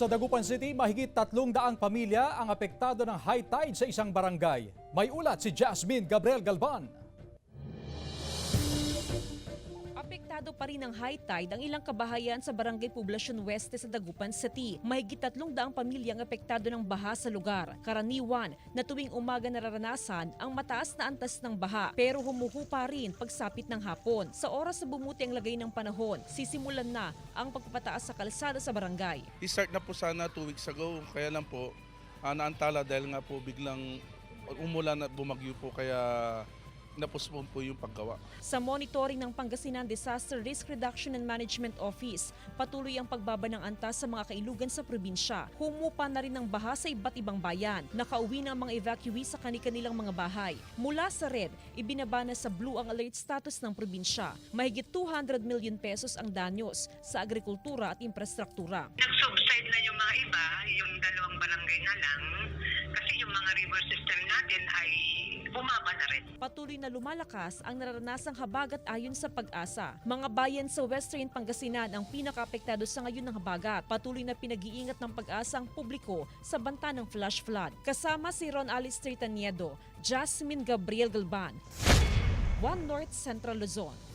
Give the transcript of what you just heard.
Sa Dagupan City, mahigit 300 pamilya ang apektado ng high tide sa isang barangay. May ulat si Jasmine Gabriel Galban. Apektado pa rin ng high tide ang ilang kabahayan sa Barangay Poblacion Weste sa Dagupan City. Mahigit 300 pamilyang apektado ng baha sa lugar. Karaniwan na tuwing umaga nararanasan ang mataas na antas ng baha pero humuhu pa rin pagsapit ng hapon. Sa oras na bumuti ang lagay ng panahon, sisimulan na ang pagpapataas sa kalsada sa barangay. I-start na po sana 2 weeks ago, kaya lang po naantala dahil nga po biglang umulan at bumagyo po kaya na-postpone po yung paggawa. Sa monitoring ng Pangasinan Disaster Risk Reduction and Management Office, patuloy ang pagbaba ng antas sa mga kailugan sa probinsya. Humupa na rin ang baha sa iba't ibang bayan. Nakauwi na ang mga evacuees sa kanilang mga bahay. Mula sa red, ibinaba na sa blue ang alert status ng probinsya. Mahigit 200 million pesos ang danyos sa agrikultura at infrastruktura. Nag-subside na yung mga iba, yung 2 barangay na lang, kasi yung mga river system natin ay bumaba na rin. Patuloy na lumalakas ang nararanasang habagat ayon sa Pag-asa. Mga bayan sa Western Pangasinan ang pinakaapektado sa ngayon ng habagat. Patuloy na pinag-iingat ng Pag-asa ang publiko sa banta ng flash flood. Kasama si Ron Alistair Taniedo, Jasmine Gabriel Galban, One North Central Luzon.